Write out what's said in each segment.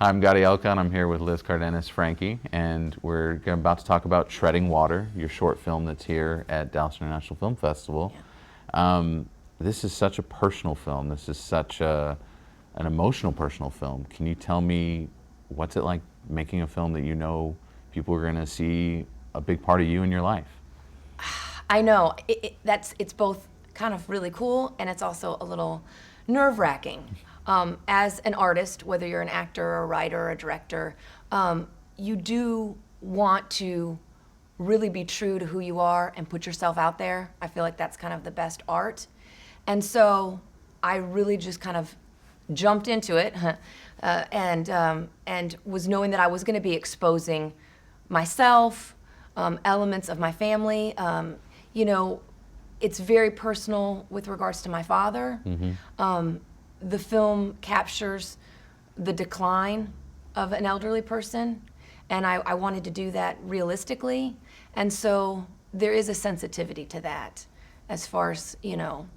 I'm Gadi Elkan. I'm here with Liz Cardenas, Franke, and we're about to talk about Treading Water, your short film that's here at Dallas International Film Festival. Yeah. This is such a personal film. This is such an emotional, personal film. Can you tell me what's it like making a film that you know people are going to see a big part of you in your life? I know. It's both kind of really cool and it's also a little nerve-wracking. As an artist, whether you're an actor, a writer, a director, you do want to really be true to who you are and put yourself out there. I feel like that's kind of the best art. And so I really just kind of jumped into it and was knowing that I was going to be exposing myself, elements of my family. You know, it's very personal with regards to my father. Mm-hmm. The film captures the decline of an elderly person, and I wanted to do that realistically. And so there is a sensitivity to that as far as, you know,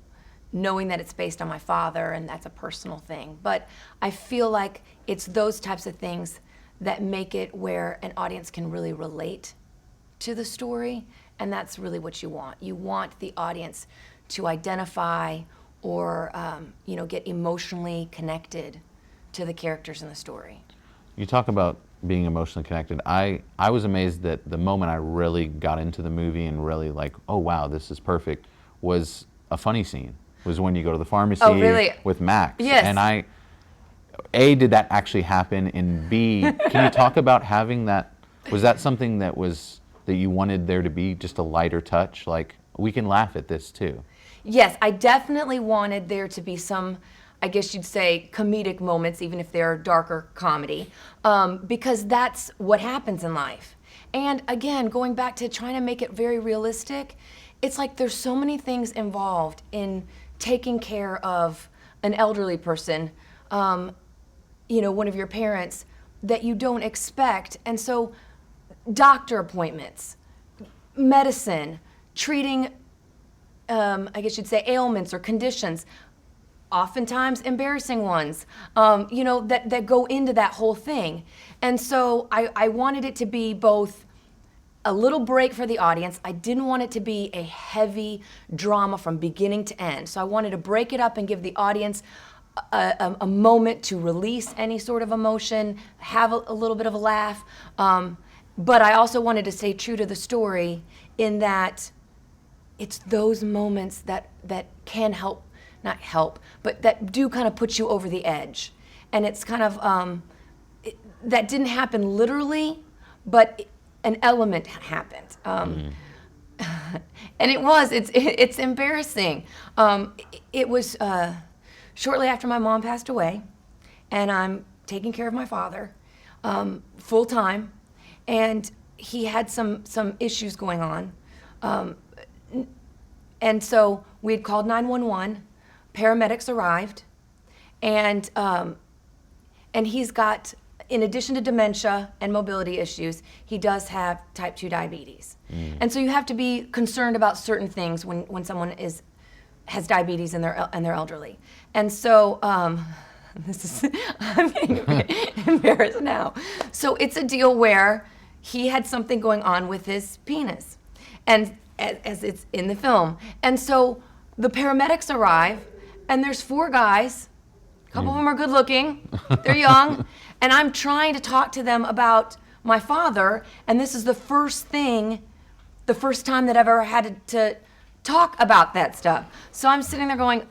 knowing that it's based on my father and that's a personal thing. But I feel like it's those types of things that make it where an audience can really relate to the story, and that's really what you want. You want the audience to identify or you know, get emotionally connected to the characters in the story. You talk about being emotionally connected. I was amazed that the moment I really got into the movie and really like, oh wow, this is perfect, was a funny scene. Was when you go to the pharmacy with Max. Yes. And A, did that actually happen? And B, can you talk about having that, was that something that you wanted there to be just a lighter touch? Like, we can laugh at this too. Yes, I definitely wanted there to be some, I guess you'd say, comedic moments, even if they're darker comedy, because that's what happens in life. And again, going back to trying to make it very realistic, it's like there's so many things involved in taking care of an elderly person, you know, one of your parents, that you don't expect. And so doctor appointments, medicine, treating, I guess you'd say, ailments or conditions, oftentimes embarrassing ones, you know, that go into that whole thing. And so I wanted it to be both a little break for the audience. I didn't want it to be a heavy drama from beginning to end. So I wanted to break it up and give the audience a moment to release any sort of emotion, have a little bit of a laugh. But I also wanted to stay true to the story in that it's those moments that can help, not help, but that do kind of put you over the edge. And it's kind of, that didn't happen literally, but an element happened. And it's embarrassing. It was shortly after my mom passed away, and I'm taking care of my father full time, and he had some issues going on. And so we had called 911, paramedics arrived, and he's got, in addition to dementia and mobility issues, he does have type 2 diabetes. And so you have to be concerned about certain things when someone has diabetes and they're elderly. And so I'm getting a bit embarrassed now. So it's a deal where he had something going on with his penis, and as it's in the film. And so the paramedics arrive, and there's 4 guys. A couple of them are good looking, they're young, and I'm trying to talk to them about my father, and this is the first time that I've ever had to talk about that stuff. So I'm sitting there going,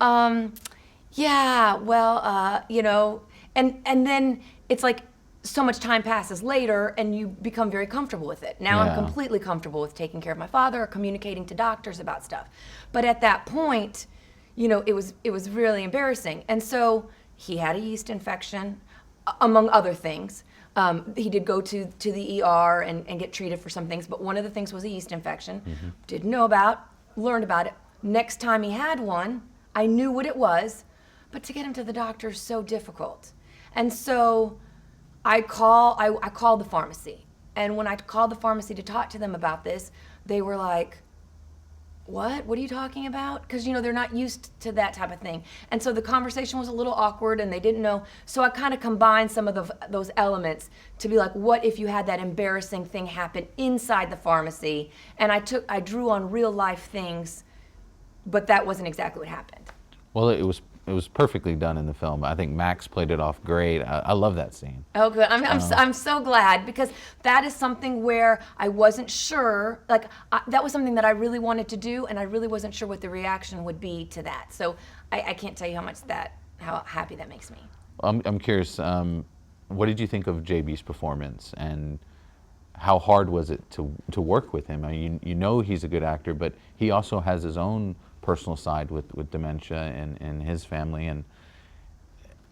yeah, well, you know, and then it's like so much time passes later and you become very comfortable with it. Now I'm completely comfortable with taking care of my father or communicating to doctors about stuff. But at that point, you know, it was really embarrassing. And so he had a yeast infection, among other things. He did go to the ER and get treated for some things, but one of the things was a yeast infection. Mm-hmm. Didn't know about, learned about it. Next time he had one, I knew what it was, but to get him to the doctor is so difficult. And so I called the pharmacy. And when I called the pharmacy to talk to them about this, they were like, what are you talking about? Because, you know, they're not used to that type of thing. And so the conversation was a little awkward and they didn't know. So I kind of combined some of those elements to be like, what if you had that embarrassing thing happen inside the pharmacy? And I drew on real life things, but that wasn't exactly what happened. Well, it was perfectly done in the film. I think Max played it off great. I love that scene. Oh, good. I'm so glad, because that is something where I wasn't sure. Like, that was something that I really wanted to do, and I really wasn't sure what the reaction would be to that. So I can't tell you how happy that makes me. I'm curious. What did you think of JB's performance, and how hard was it to work with him? I mean, you know he's a good actor, but he also has his own personal side with dementia and his family, and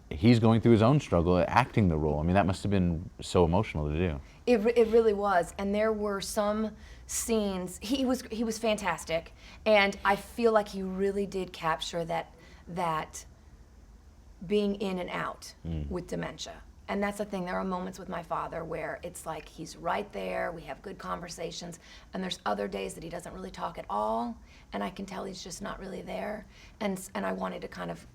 he's going through his own struggle acting the role. I mean, that must have been so emotional to do. It really was, and there were some scenes. He was fantastic, and I feel like he really did capture that being in and out with dementia. And that's the thing. There are moments with my father where it's like he's right there, we have good conversations, and there's other days that he doesn't really talk at all, and I can tell he's just not really there. And I wanted to kind of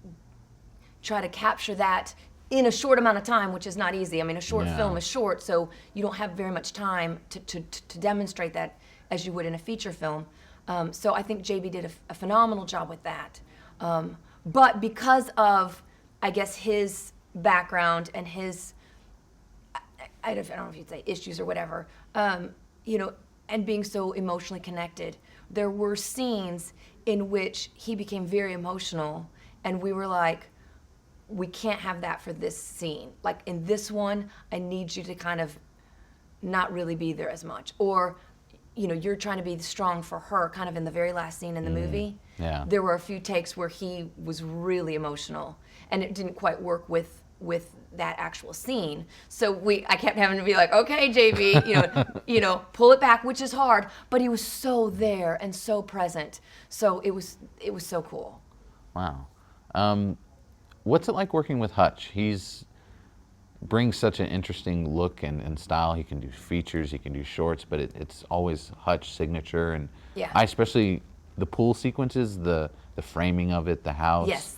try to capture that in a short amount of time, which is not easy. I mean, a short film is short, so you don't have very much time to demonstrate that as you would in a feature film. So I think JB did a phenomenal job with that. But because of, I guess, his background and his, I don't know if you'd say issues or whatever, you know, and being so emotionally connected, there were scenes in which he became very emotional, and we were like, we can't have that for this scene. Like, in this one, I need you to kind of not really be there as much. Or, you know, you're trying to be strong for her, kind of in the very last scene in the movie. Yeah. There were a few takes where he was really emotional, and it didn't quite work with that actual scene. So I kept having to be like, okay, JB, you know, pull it back, which is hard. But he was so there and so present. So it was so cool. Wow. What's it like working with Hutch? Brings such an interesting look and style. He can do features, he can do shorts, but it's always Hutch signature. And Yeah. I especially the pool sequences, the framing of it, the house. Yes.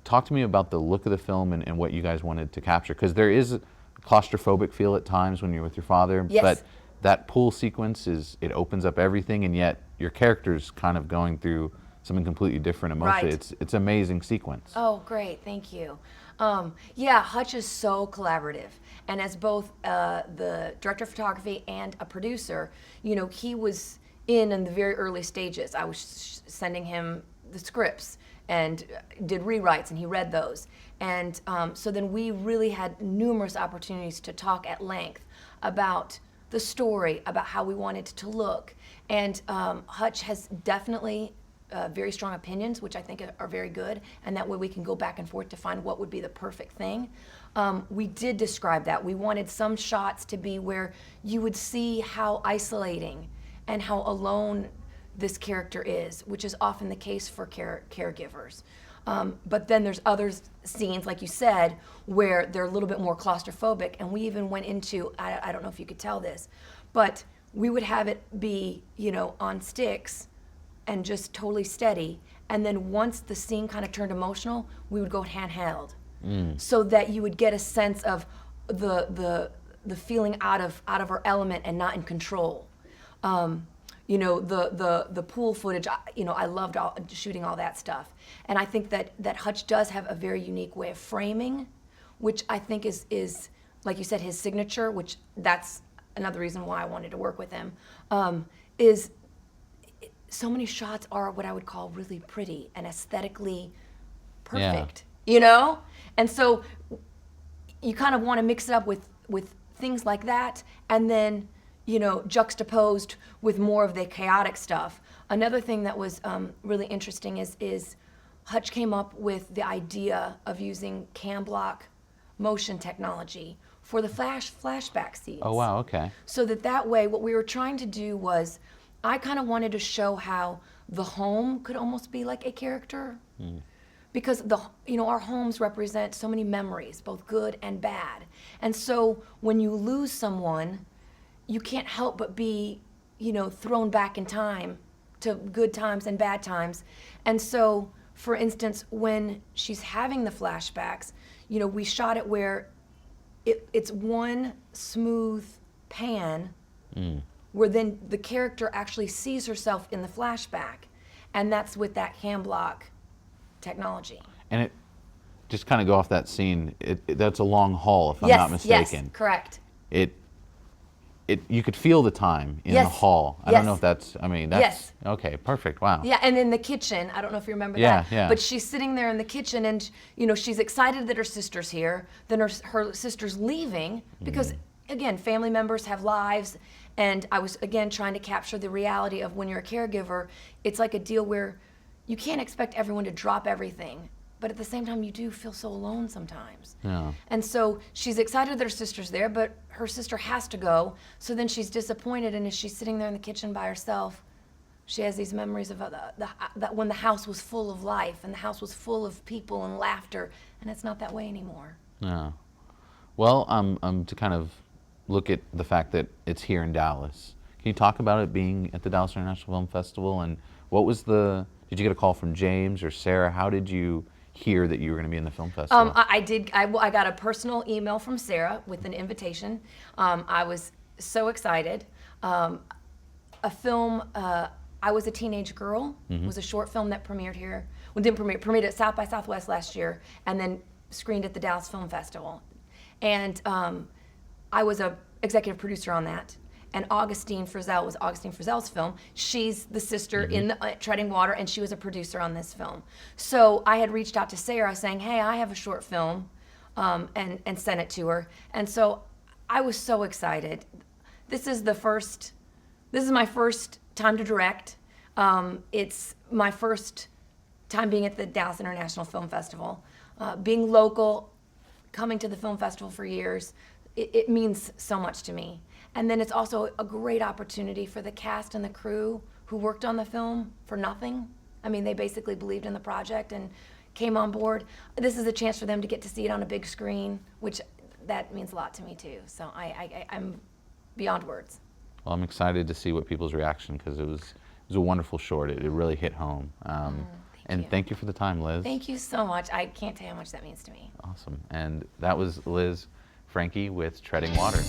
Talk to me about the look of the film and what you guys wanted to capture, because there is a claustrophobic feel at times when you're with your father. Yes. But that pool sequence it opens up everything, and yet your character's kind of going through something completely different emotionally. Right. It's amazing sequence. Oh, great, thank you. Yeah, Hutch is so collaborative, and as both the director of photography and a producer, you know, he was in the very early stages. I was sending him the scripts and did rewrites, and he read those. And so then we really had numerous opportunities to talk at length about the story, about how we wanted it to look. And Hutch has definitely very strong opinions, which I think are very good, and that way we can go back and forth to find what would be the perfect thing. We did describe that. We wanted some shots to be where you would see how isolating and how alone this character is, which is often the case for caregivers. But then there's other scenes, like you said, where they're a little bit more claustrophobic, and we even went into, I don't know if you could tell this, but we would have it be, you know, on sticks and just totally steady, and then once the scene kind of turned emotional, we would go handheld, so that you would get a sense of the feeling out of her element and not in control. You know, the pool footage, you know, I loved shooting all that stuff. And I think that Hutch does have a very unique way of framing, which I think is like you said, his signature, which that's another reason why I wanted to work with him, is so many shots are what I would call really pretty and aesthetically perfect, you know? And so you kind of want to mix it up with things like that, and then, you know, juxtaposed with more of the chaotic stuff. Another thing that was really interesting is Hutch came up with the idea of using cam block motion technology for the flashback scenes. Oh, wow, okay. So that way, what we were trying to do was, I kind of wanted to show how the home could almost be like a character. Because our homes represent so many memories, both good and bad. And so when you lose someone, you can't help but be, you know, thrown back in time to good times and bad times. And so, for instance, when she's having the flashbacks, you know, we shot it where it's one smooth pan where then the character actually sees herself in the flashback. And that's with that cam block technology. And it just kind of go off that scene. That's a long haul, if I'm Yes, not mistaken. yes, correct. You could feel the time in Yes, the hall. I don't know yes. if that's. I mean, that's Yes. okay. Perfect. Wow. Yeah, and in the kitchen, I don't know if you remember Yeah, that. yeah. But she's sitting there in the kitchen, and you know she's excited that her sister's here. Then her sister's leaving because, again, family members have lives, and I was again trying to capture the reality of when you're a caregiver. It's like a deal where you can't expect everyone to drop everything, but at the same time, you do feel so alone sometimes. Yeah. And so she's excited that her sister's there, but her sister has to go. So then she's disappointed, and as she's sitting there in the kitchen by herself, she has these memories of that when the house was full of life and the house was full of people and laughter, and it's not that way anymore. Yeah. Well, to kind of look at the fact that it's here in Dallas. Can you talk about it being at the Dallas International Film Festival, and what was did you get a call from James or Sarah? How did you hear that you were going to be in the film festival? I did. I got a personal email from Sarah with an invitation. I was so excited. A film, I Was a Teenage Girl, was a short film that premiered here. Well, didn't premiere, premiered at South by Southwest last year, and then screened at the Dallas Film Festival. And I was a executive producer on that. And Augustine Frizzell was Augustine Frizzell's film. She's the sister in the, Treading Water, and she was a producer on this film. So I had reached out to Sarah saying, hey, I have a short film, and sent it to her. And so I was so excited. This is my first time to direct. It's my first time being at the Dallas International Film Festival. Being local, coming to the film festival for years, it means so much to me. And then it's also a great opportunity for the cast and the crew who worked on the film for nothing. I mean, they basically believed in the project and came on board. This is a chance for them to get to see it on a big screen, which that means a lot to me too. So I'm beyond words. Well, I'm excited to see what people's reaction, because it was a wonderful short. It really hit home. Thank you for the time, Liz. Thank you so much. I can't tell you how much that means to me. Awesome. And that was Liz Franke with Treading Water.